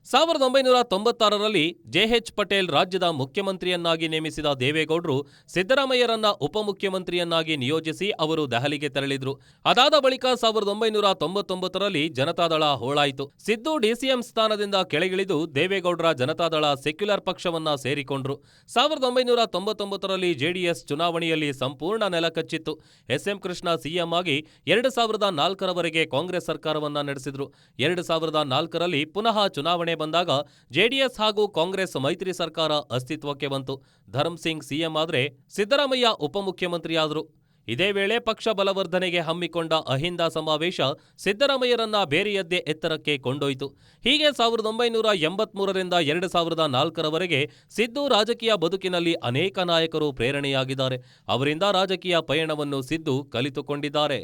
1996ರಲ್ಲಿ ಜೆಎಚ್ ಪಟೇಲ್ ರಾಜ್ಯದ ಮುಖ್ಯಮಂತ್ರಿಯನ್ನಾಗಿ ನೇಮಿಸಿದ ದೇವೇಗೌಡರು ಸಿದ್ದರಾಮಯ್ಯರನ್ನ ಉಪಮುಖ್ಯಮಂತ್ರಿಯನ್ನಾಗಿ ನಿಯೋಜಿಸಿ ಅವರು ದೆಹಲಿಗೆ ತೆರಳಿದ್ರು. ಅದಾದ ಬಳಿಕ 1999ರಲ್ಲಿ ಜನತಾದಳ ಹೋಳಾಯಿತು. ಸಿದ್ದು ಡಿಸಿಎಂ ಸ್ಥಾನದಿಂದ ಕೆಳಗಿಳಿದು ದೇವೇಗೌಡರ ಜನತಾದಳ ಸೆಕ್ಯುಲರ್ ಪಕ್ಷವನ್ನ ಸೇರಿಕೊಂಡ್ರು. 1999ರಲ್ಲಿ ಜೆಡಿಎಸ್ ಚುನಾವಣೆಯಲ್ಲಿ ಸಂಪೂರ್ಣ ನೆಲಕಚ್ಚಿತ್ತು. ಎಸ್ಎಂ ಕೃಷ್ಣ ಸಿಎಂ ಆಗಿ 2004ರವರೆಗೆ ಕಾಂಗ್ರೆಸ್ ಸರ್ಕಾರವನ್ನ ನಡೆಸಿದ್ರು. 2004ರಲ್ಲಿ ಪುನಃ ಚುನಾವಣೆ ಬಂದಾಗ ಜೆಡಿಎಸ್ ಹಾಗೂ ಕಾಂಗ್ರೆಸ್ ಮೈತ್ರಿ ಸರ್ಕಾರ ಅಸ್ತಿತ್ವಕ್ಕೆ ಬಂತು. ಧರ್ಮ್ ಸಿಂಗ್ ಸಿಎಂ ಆದ್ರೆ ಸಿದ್ದರಾಮಯ್ಯ ಉಪಮುಖ್ಯಮಂತ್ರಿಯಾದ್ರು. ಇದೇ ವೇಳೆ ಪಕ್ಷ ಬಲವರ್ಧನೆಗೆ ಹಮ್ಮಿಕೊಂಡ ಅಹಿಂದ ಸಮಾವೇಶ ಸಿದ್ದರಾಮಯ್ಯರನ್ನ ಬೇರೆಯದ್ದೇ ಎತ್ತರಕ್ಕೆ ಕೊಂಡೊಯ್ತು. ಹೀಗೆ 1983ರಿಂದ 2004ರವರೆಗೆ ಸಿದ್ದು ರಾಜಕೀಯ ಬದುಕಿನಲ್ಲಿ ಅನೇಕ ನಾಯಕರು ಪ್ರೇರಣೆಯಾಗಿದ್ದಾರೆ. ಅವರಿಂದ ರಾಜಕೀಯ ಪಯಣವನ್ನು ಸಿದ್ದು ಕಲಿತುಕೊಂಡಿದ್ದಾರೆ.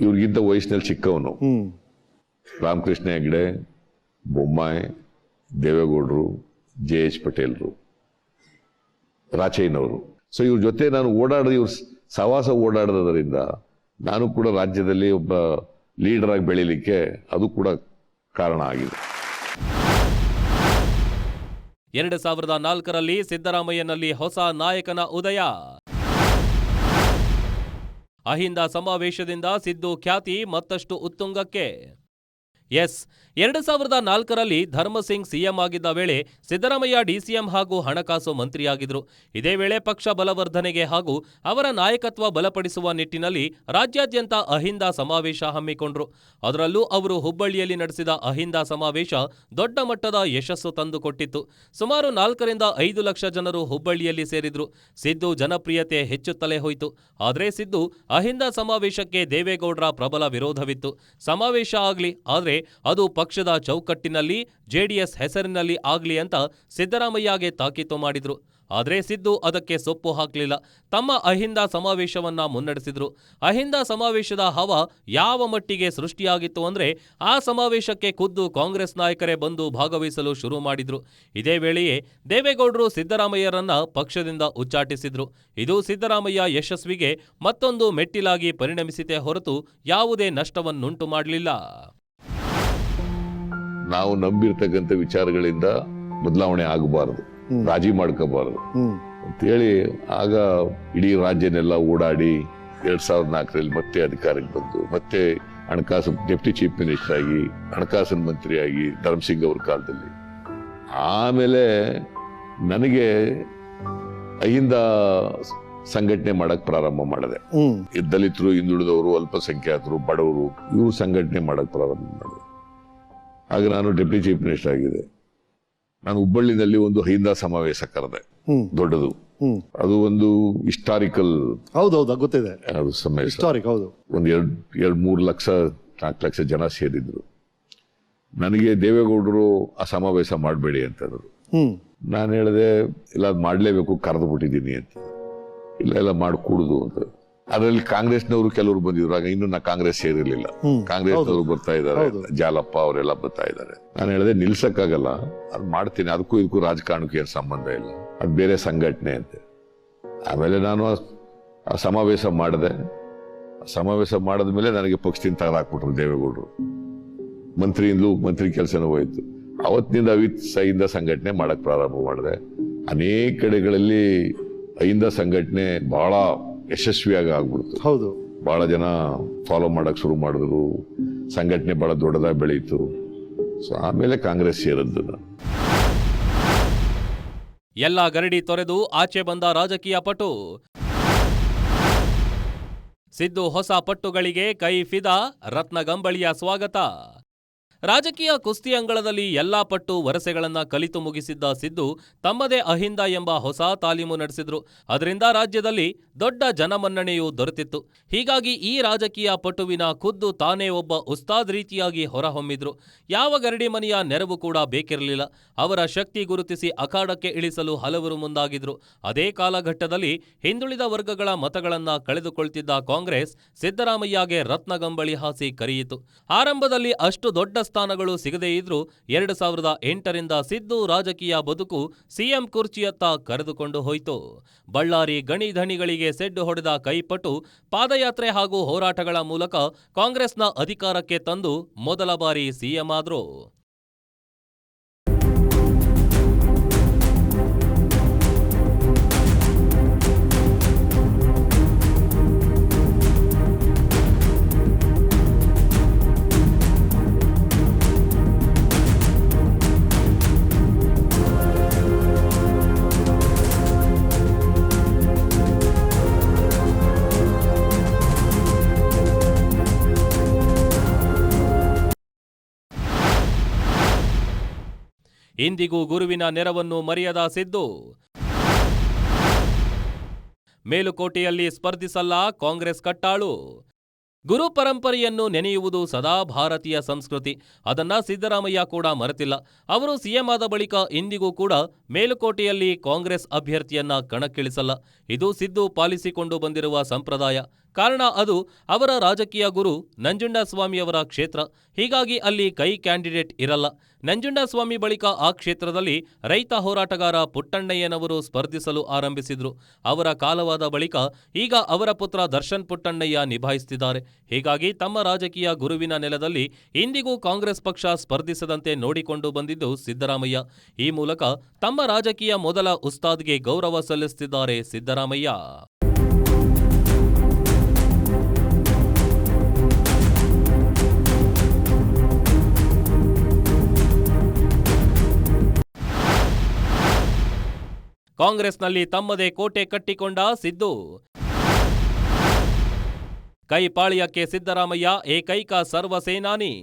ಇವ್ರಿಗಿಂತ ವಯಸ್ಸಿನಲ್ಲಿ ಚಿಕ್ಕವನು. ರಾಮಕೃಷ್ಣ ಹೆಗ್ಡೆ, ಬೊಮ್ಮಾಯಿ, ದೇವೇಗೌಡರು, ಜೆಎಚ್ ಪಟೇಲ್ರು, ರಾಚಯ್ಯನವರು. ಸೊ ಇವ್ರ ಜೊತೆ ನಾನು ಇವ್ರ ಸವಾಸ ಓಡಾಡೋದ್ರಿಂದ ನಾನು ಕೂಡ ರಾಜ್ಯದಲ್ಲಿ ಒಬ್ಬ ಲೀಡರ್ ಆಗಿ ಬೆಳೀಲಿಕ್ಕೆ ಅದು ಕೂಡ ಕಾರಣ ಆಗಿದೆ. 2004ರಲ್ಲಿ ಸಿದ್ದರಾಮಯ್ಯನಲ್ಲಿ ಹೊಸ ನಾಯಕನ ಉದಯ. ಅಹಿಂದ ಸಮಾವೇಶದಿಂದ ಸಿದ್ದು ಖ್ಯಾತಿ ಮತ್ತಷ್ಟು ಉತ್ತುಂಗಕ್ಕೆ. 2004ರಲ್ಲಿ ಧರ್ಮಸಿಂಗ್ ಸಿಎಂ ಆಗಿದ್ದ ವೇಳೆ ಸಿದ್ದರಾಮಯ್ಯ ಡಿಸಿಎಂ ಹಾಗೂ ಹಣಕಾಸು ಮಂತ್ರಿಯಾಗಿದ್ರು. ಇದೇ ವೇಳೆ ಪಕ್ಷ ಬಲವರ್ಧನೆಗೆ ಹಾಗೂ ಅವರ ನಾಯಕತ್ವ ಬಲಪಡಿಸುವ ನಿಟ್ಟಿನಲ್ಲಿ ರಾಜ್ಯಾದ್ಯಂತ ಅಹಿಂದ ಸಮಾವೇಶ ಹಮ್ಮಿಕೊಂಡ್ರು. ಅದರಲ್ಲೂ ಅವರು ಹುಬ್ಬಳ್ಳಿಯಲ್ಲಿ ನಡೆಸಿದ ಅಹಿಂದ ಸಮಾವೇಶ ದೊಡ್ಡ ಮಟ್ಟದ ಯಶಸ್ಸು ತಂದುಕೊಟ್ಟಿತ್ತು. ಸುಮಾರು 4ರಿಂದ 5 ಲಕ್ಷ ಜನರು ಹುಬ್ಬಳ್ಳಿಯಲ್ಲಿ ಸೇರಿದ್ರು. ಸಿದ್ದು ಜನಪ್ರಿಯತೆ ಹೆಚ್ಚುತ್ತಲೇ ಹೋಯಿತು. ಆದರೆ ಸಿದ್ದು ಅಹಿಂದ ಸಮಾವೇಶಕ್ಕೆ ದೇವೇಗೌಡರ ಪ್ರಬಲ ವಿರೋಧವಿತ್ತು. ಸಮಾವೇಶ ಆಗ್ಲಿ, ಆದ್ರೆ ಅದು ಪಕ್ಷದ ಚೌಕಟ್ಟಿನಲ್ಲಿ ಜೆಡಿಎಸ್ ಹೆಸರಿನಲ್ಲಿ ಆಗ್ಲಿ ಅಂತ ಸಿದ್ದರಾಮಯ್ಯಗೆ ತಾಕೀತು ಮಾಡಿದ್ರು. ಆದರೆ ಸಿದ್ದು ಅದಕ್ಕೆ ಸೊಪ್ಪು ಹಾಕಲಿಲ್ಲ. ತಮ್ಮ ಅಹಿಂದ ಸಮಾವೇಶವನ್ನ ಮುನ್ನಡೆಸಿದ್ರು. ಅಹಿಂದ ಸಮಾವೇಶದ ಹವಾ ಯಾವ ಮಟ್ಟಿಗೆ ಸೃಷ್ಟಿಯಾಗಿತ್ತು ಅಂದ್ರೆ ಆ ಸಮಾವೇಶಕ್ಕೆ ಖುದ್ದು ಕಾಂಗ್ರೆಸ್ ನಾಯಕರೇ ಬಂದು ಭಾಗವಹಿಸಲು ಶುರು ಮಾಡಿದ್ರು. ಇದೇ ವೇಳೆಯೇ ದೇವೇಗೌಡರು ಸಿದ್ದರಾಮಯ್ಯರನ್ನ ಪಕ್ಷದಿಂದ ಉಚ್ಚಾಟಿಸಿದ್ರು. ಇದು ಸಿದ್ದರಾಮಯ್ಯ ಯಶಸ್ವಿಗೆ ಮತ್ತೊಂದು ಮೆಟ್ಟಿಲಾಗಿ ಪರಿಣಮಿಸಿತೆ ಹೊರತು ಯಾವುದೇ ನಷ್ಟವನ್ನುಂಟು ಮಾಡಲಿಲ್ಲ. ನಾವು ನಂಬಿರ್ತಕ್ಕಂಥ ವಿಚಾರಗಳಿಂದ ಬದಲಾವಣೆ ಆಗಬಾರದು, ರಾಜಿ ಮಾಡ್ಕೋಬಾರದು ಅಂತೇಳಿ ಆಗ ಇಡೀ ರಾಜ್ಯನೆಲ್ಲ ಓಡಾಡಿ 2004ರಲ್ಲಿ ಮತ್ತೆ ಅಧಿಕಾರಕ್ಕೆ ಬಂದು ಮತ್ತೆ ಹಣಕಾಸು ಡೆಪ್ಟಿ ಚೀಫ್ ಮಿನಿಸ್ಟರ್ ಆಗಿ ಹಣಕಾಸಿನ ಮಂತ್ರಿಯಾಗಿ ಧರ್ಮ್ ಸಿಂಗ್ ಅವ್ರ ಕಾಲದಲ್ಲಿ. ಆಮೇಲೆ ನನಗೆ ಅಹಿಂದ ಸಂಘಟನೆ ಮಾಡಕ್ ಪ್ರಾರಂಭ ಮಾಡಿದೆ. ದಲಿತರು, ಹಿಂದುಳಿದವರು, ಅಲ್ಪಸಂಖ್ಯಾತರು, ಬಡವರು ಇವ್ರು ಸಂಘಟನೆ ಮಾಡಕ್ ಪ್ರಾರಂಭ ಮಾಡಿದೆ. ಆಗ ನಾನು ಡೆಪ್ಟಿ ಚೀಫ್ ಮಿನಿಸ್ಟರ್ ಆಗಿದೆ. ನಾನು ಹುಬ್ಬಳ್ಳಿನಲ್ಲಿ ಒಂದು ಅಹಿಂದ ಸಮಾವೇಶ ಕರೆದೆ, ದೊಡ್ಡದು. ಅದು ಒಂದು ಹಿಸ್ಟಾರಿಕಲ್, ಹೌದೌದು ಗೊತ್ತಿದೆ, ಅದು ಸಮಾವೇಶ. ಹೌದು. ಒಂದು 2-3 ಲಕ್ಷ 4 ಲಕ್ಷ ಜನ ಸೇರಿದ್ರು. ನನಗೆ ದೇವೇಗೌಡರು ಆ ಸಮಾವೇಶ ಮಾಡಬೇಡಿ ಅಂತಂದ್ರು. ನಾನು ಹೇಳಿದೆ ಇಲ್ಲ ಮಾಡಲೇಬೇಕು, ಕರೆದು ಬಿಟ್ಟಿದ್ದೀನಿ ಅಂತ. ಇಲ್ಲ ಮಾಡಕೂಡುದು ಅಂತ. ಅದರಲ್ಲಿ ಕಾಂಗ್ರೆಸ್ನವರು ಕೆಲವರು ಬಂದಿದ್ರು. ಆಗ ಇನ್ನೂ ಕಾಂಗ್ರೆಸ್ ಸೇರಿರ್ಲಿಲ್ಲ. ಕಾಂಗ್ರೆಸ್ನವರು ಬರ್ತಾ ಇದ್ದಾರೆ, ಜಾಲಪ್ಪ ಅವರೆಲ್ಲ ಬರ್ತಾ ಇದ್ದಾರೆ. ನಾನು ಹೇಳಿದೆ ನಿಲ್ಸಕ್ಕಾಗಲ್ಲ, ಅದು ಮಾಡ್ತೀನಿ, ಅದಕ್ಕೂ ಇದಕ್ಕೂ ರಾಜಕಾರಣಕ್ಕೂ ಏನು ಸಂಬಂಧ ಇಲ್ಲ, ಅದು ಬೇರೆ ಸಂಘಟನೆ ಅಂತ. ಆಮೇಲೆ ನಾನು ಆ ಸಮಾವೇಶ ಮಾಡಿದೆ. ಸಮಾವೇಶ ಮಾಡಿದ್ಮೇಲೆ ನನಗೆ ಪಕ್ಷದಿಂದ ತೆಗೆದಾಕ್ಬಿಟ್ರು ದೇವೇಗೌಡರು. ಮಂತ್ರಿ ಕೆಲಸನೂ ಹೋಯ್ತು. ಅವತ್ತಿನಿಂದ ಅಹಿಂದ ಸಂಘಟನೆ ಮಾಡಕ್ ಪ್ರಾರಂಭ ಮಾಡಿದೆ. ಅನೇಕ ಕಡೆಗಳಲ್ಲಿ ಅಹಿಂದ ಸಂಘಟನೆ ಬಹಳ ಯಶಸ್ವಿಯಾಗಿ ಆಗ್ಬಿಡ್ತು. ಹೌದು, ಬಹಳ ಜನ ಫಾಲೋ ಮಾಡಕ್ ಶುರು ಮಾಡಿದ್ರು. ಸಂಘಟನೆ ಬಹಳ ದೊಡ್ಡದಾಗಿ ಬೆಳೀತು. ಸೊ ಆಮೇಲೆ ಕಾಂಗ್ರೆಸ್ ಸೇರಿದ್ದು ನಾನು. ಎಲ್ಲ ಗರಡಿ ತೊರೆದು ಆಚೆ ಬಂದ ರಾಜಕೀಯ ಪಟು. ಸಿದ್ದು ಹೊಸ ಪಟ್ಟುಗಳಿಗೆ ಕೈ ಫಿದಾ, ರತ್ನಗಂಬಳಿಯ ಸ್ವಾಗತ. ರಾಜಕೀಯ ಕುಸ್ತಿ ಅಂಗಳದಲ್ಲಿ ಎಲ್ಲಾ ಪಟ್ಟು ವರಸೆಗಳನ್ನ ಕಲಿತು ಮುಗಿಸಿದ್ದ ಸಿದ್ದು ತಮ್ಮದೇ ಅಹಿಂದ ಎಂಬ ಹೊಸ ತಾಲೀಮು ನಡೆಸಿದ್ರು. ಅದರಿಂದ ರಾಜ್ಯದಲ್ಲಿ ದೊಡ್ಡ ಜನಮನ್ನಣೆಯೂ ದೊರೆತಿತ್ತು. ಹೀಗಾಗಿ ಈ ರಾಜಕೀಯ ಪಟುವಿನ ಖುದ್ದು ತಾನೇ ಒಬ್ಬ ಉಸ್ತಾದ್ ರೀತಿಯಾಗಿ ಹೊರಹೊಮ್ಮಿದ್ರು. ಯಾವ ಗರಡಿ ಮನೆಯ ನೆರವು ಕೂಡ ಬೇಕಿರಲಿಲ್ಲ. ಅವರ ಶಕ್ತಿ ಗುರುತಿಸಿ ಅಖಾಡಕ್ಕೆ ಇಳಿಸಲು ಹಲವರು ಮುಂದಾಗಿದ್ರು. ಅದೇ ಕಾಲಘಟ್ಟದಲ್ಲಿ ಹಿಂದುಳಿದ ವರ್ಗಗಳ ಮತಗಳನ್ನ ಕಳೆದುಕೊಳ್ತಿದ್ದ ಕಾಂಗ್ರೆಸ್ ಸಿದ್ದರಾಮಯ್ಯಗೆ ರತ್ನಗಂಬಳಿ ಹಾಸಿ ಕರೆಯಿತು. ಆರಂಭದಲ್ಲಿ ಅಷ್ಟು ದೊಡ್ಡ ಸ್ಥಾನಗಳು ಸಿಗದೇ ಇದ್ರೂ 2008ರಿಂದ ಸಿದ್ದು ರಾಜಕೀಯ ಬದುಕು ಸಿಎಂ ಕುರ್ಚಿಯತ್ತ ಕರೆದುಕೊಂಡು ಹೋಯಿತು. ಬಳ್ಳಾರಿ ಗಣಿ ಧಣಿಗಳಿಗೆ ಸೆಡ್ಡು ಹೊಡೆದ ಕೈಪಟು ಪಾದಯಾತ್ರೆ ಹಾಗೂ ಹೋರಾಟಗಳ ಮೂಲಕ ಕಾಂಗ್ರೆಸ್ನ ಅಧಿಕಾರಕ್ಕೆ ತಂದು ಮೊದಲ ಬಾರಿ ಸಿಎಂ ಆದ್ರು. ಇಂದಿಗೂ ಗುರುವಿನ ನೆರವನ್ನು ಮರೆಯದ ಸಿದ್ದು ಮೇಲುಕೋಟೆಯಲ್ಲಿ ಸ್ಪರ್ಧಿಸಲ್ಲ ಕಾಂಗ್ರೆಸ್ ಕಟ್ಟಾಳು. ಗುರು ಪರಂಪರೆಯನ್ನು ನೆನೆಯುವುದು ಸದಾ ಭಾರತೀಯ ಸಂಸ್ಕೃತಿ. ಅದನ್ನ ಸಿದ್ದರಾಮಯ್ಯ ಕೂಡ ಮರೆತಿಲ್ಲ. ಅವರು ಸಿಎಂ ಆದ ಬಳಿಕ ಇಂದಿಗೂ ಕೂಡ ಮೇಲುಕೋಟೆಯಲ್ಲಿ ಕಾಂಗ್ರೆಸ್ ಅಭ್ಯರ್ಥಿಯನ್ನ ಕಣಕ್ಕಿಳಿಸಲ್ಲ. ಇದು ಸಿದ್ದು ಪಾಲಿಸಿಕೊಂಡು ಬಂದಿರುವ ಸಂಪ್ರದಾಯ. ಕಾರಣ ಅದು ಅವರ ರಾಜಕೀಯ ಗುರು ನಂಜುಂಡಸ್ವಾಮಿಯವರ ಕ್ಷೇತ್ರ. ಹೀಗಾಗಿ ಅಲ್ಲಿ ಕೈ ಕ್ಯಾಂಡಿಡೇಟ್ ಇರಲ್ಲ. ನಂಜುಂಡಸ್ವಾಮಿ ಬಳಿಕ ಆ ಕ್ಷೇತ್ರದಲ್ಲಿ ರೈತ ಹೋರಾಟಗಾರ ಪುಟ್ಟಣ್ಣಯ್ಯನವರು ಸ್ಪರ್ಧಿಸಲು ಆರಂಭಿಸಿದ್ರು. ಅವರ ಕಾಲವಾದ ಬಳಿಕ ಈಗ ಅವರ ಪುತ್ರ ದರ್ಶನ್ ಪುಟ್ಟಣ್ಣಯ್ಯ ನಿಭಾಯಿಸುತ್ತಿದ್ದಾರೆ. ಹೀಗಾಗಿ ತಮ್ಮ ರಾಜಕೀಯ ಗುರುವಿನ ನೆಲದಲ್ಲಿ ಇಂದಿಗೂ ಕಾಂಗ್ರೆಸ್ ಪಕ್ಷ ಸ್ಪರ್ಧಿಸದಂತೆ ನೋಡಿಕೊಂಡು ಬಂದಿದ್ದು ಸಿದ್ದರಾಮಯ್ಯ. ಈ ಮೂಲಕ ತಮ್ಮ ರಾಜಕೀಯ ಮೊದಲ ಉಸ್ತಾದ್ಗೆ ಗೌರವ ಸಲ್ಲಿಸುತ್ತಿದ್ದಾರೆ ಸಿದ್ದರಾಮಯ್ಯ. ಕಾಂಗ್ರೆಸ್ನಲ್ಲಿ ತಮ್ಮದೇ ಕೋಟೆ ಕಟ್ಟಿಕೊಂಡ ಸಿದ್ದು. ಕೈಪಾಳ್ಯಕ್ಕೆ ಸಿದ್ದರಾಮಯ್ಯ ಏಕೈಕ ಸರ್ವಸೇನಾನಿ.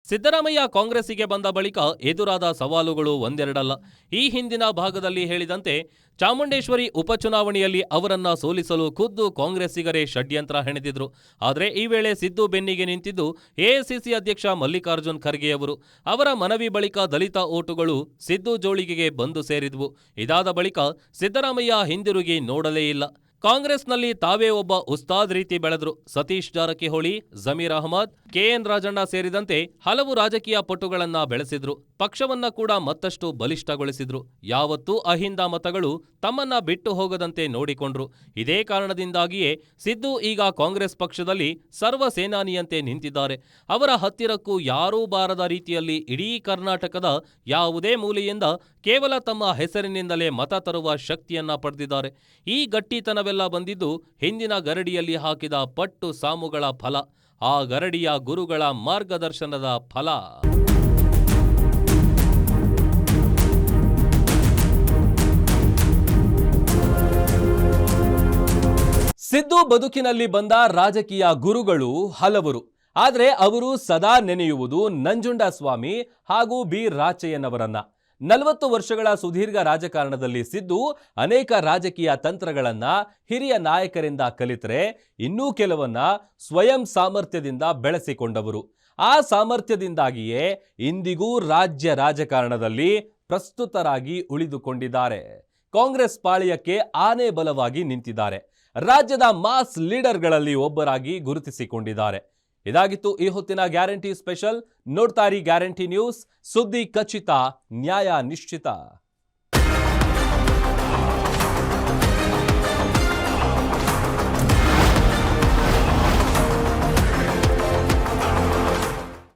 ಸಿದ್ದರಾಮಯ್ಯ ಕಾಂಗ್ರೆಸ್ಸಿಗೆ ಬಂದ ಬಳಿಕ ಎದುರಾದ ಸವಾಲುಗಳು ಒಂದೆರಡಲ್ಲ. ಈ ಹಿಂದಿನ ಭಾಗದಲ್ಲಿ ಹೇಳಿದಂತೆ ಚಾಮುಂಡೇಶ್ವರಿ ಉಪಚುನಾವಣೆಯಲ್ಲಿ ಅವರನ್ನ ಸೋಲಿಸಲು ಖುದ್ದು ಕಾಂಗ್ರೆಸ್ಸಿಗರೇ ಷಡ್ಯಂತ್ರ ಹೆಣೆದಿದ್ರು. ಆದರೆ ಈ ವೇಳೆ ಸಿದ್ದು ಬೆನ್ನಿಗೆ ನಿಂತಿದ್ದು ಎಐಸಿಸಿ ಅಧ್ಯಕ್ಷ ಮಲ್ಲಿಕಾರ್ಜುನ್ ಖರ್ಗೆಯವರು. ಅವರ ಮನವಿ ಬಳಿಕ ದಲಿತ ಓಟುಗಳು ಸಿದ್ದು ಜೋಳಿಗೆಗೆ ಬಂದು ಸೇರಿದ್ವು. ಇದಾದ ಬಳಿಕ ಸಿದ್ದರಾಮಯ್ಯ ಹಿಂದಿರುಗಿ ನೋಡಲೇ ಇಲ್ಲ. ಕಾಂಗ್ರೆಸ್ನಲ್ಲಿ ತಾವೇ ಒಬ್ಬ ಉಸ್ತಾದ್ ರೀತಿ ಬೆಳೆದ್ರು. ಸತೀಶ್ ಜಾರಕಿಹೊಳಿ, ಜಮೀರ್ ಅಹಮದ್, ಕೆಎನ್ ರಾಜಣ್ಣ ಸೇರಿದಂತೆ ಹಲವು ರಾಜಕೀಯ ಪಟುಗಳನ್ನ ಬೆಳೆಸಿದ್ರು. ಪಕ್ಷವನ್ನ ಕೂಡ ಮತ್ತಷ್ಟು ಬಲಿಷ್ಠಗೊಳಿಸಿದ್ರು. ಯಾವತ್ತೂ ಅಹಿಂದ ಮತಗಳು ತಮ್ಮನ್ನ ಬಿಟ್ಟು ಹೋಗದಂತೆ ನೋಡಿಕೊಂಡ್ರು. ಇದೇ ಕಾರಣದಿಂದಾಗಿಯೇ ಸಿದ್ದು ಈಗ ಕಾಂಗ್ರೆಸ್ ಪಕ್ಷದಲ್ಲಿ ಸರ್ವ ಸೇನಾನಿಯಂತೆ ನಿಂತಿದ್ದಾರೆ. ಅವರ ಹತ್ತಿರಕ್ಕೂ ಯಾರೂ ಬಾರದ ರೀತಿಯಲ್ಲಿ ಇಡೀ ಕರ್ನಾಟಕದ ಯಾವುದೇ ಮೂಲೆಯಿಂದ ಕೇವಲ ತಮ್ಮ ಹೆಸರಿನಿಂದಲೇ ಮತ ತರುವ ಶಕ್ತಿಯನ್ನ ಪಡೆದಿದ್ದಾರೆ. ಈ ಗಟ್ಟಿತನವೆಲ್ಲ ಬಂದಿದ್ದು ಹಿಂದಿನ ಗರಡಿಯಲ್ಲಿ ಹಾಕಿದ ಪಟ್ಟು ಸಾಮುಗಳ ಫಲ, ಆ ಗರಡಿಯ ಗುರುಗಳ ಮಾರ್ಗದರ್ಶನದ ಫಲ. ಸಿದ್ದು ಬದುಕಿನಲ್ಲಿ ಬಂದ ರಾಜಕೀಯ ಗುರುಗಳು ಹಲವರು. ಆದರೆ ಅವರು ಸದಾ ನೆನೆಯುವುದು ನಂಜುಂಡಸ್ವಾಮಿ ಹಾಗೂ ಬಿ ರಾಚಯ್ಯನವರನ್ನ. 40 ವರ್ಷಗಳ ಸುದೀರ್ಘ ರಾಜಕಾರಣದಲ್ಲಿ ಸಿದ್ದು ಅನೇಕ ರಾಜಕೀಯ ತಂತ್ರಗಳನ್ನ ಹಿರಿಯ ನಾಯಕರಿಂದ ಕಲಿತರೆ ಇನ್ನೂ ಕೆಲವನ್ನ ಸ್ವಯಂ ಸಾಮರ್ಥ್ಯದಿಂದ ಬೆಳೆಸಿಕೊಂಡವರು. ಆ ಸಾಮರ್ಥ್ಯದಿಂದಾಗಿಯೇ ಇಂದಿಗೂ ರಾಜ್ಯ ರಾಜಕಾರಣದಲ್ಲಿ ಪ್ರಸ್ತುತರಾಗಿ ಉಳಿದುಕೊಂಡಿದ್ದಾರೆ. ಕಾಂಗ್ರೆಸ್ ಪಾಳ್ಯಕ್ಕೆ ಆನೆ ಬಲವಾಗಿ ನಿಂತಿದ್ದಾರೆ. ರಾಜ್ಯದ ಮಾಸ್ ಲೀಡರ್ಗಳಲ್ಲಿ ಒಬ್ಬರಾಗಿ ಗುರುತಿಸಿಕೊಂಡಿದ್ದಾರೆ. ಇದಾಗಿತ್ತು ಈ ಹೊತ್ತಿನ ಗ್ಯಾರಂಟಿ ಸ್ಪೆಷಲ್. ನೋಡ್ತಾರಿ ಗ್ಯಾರಂಟಿ ನ್ಯೂಸ್, ಸುದ್ದಿ ಖಚಿತ, ನ್ಯಾಯ ನಿಶ್ಚಿತ.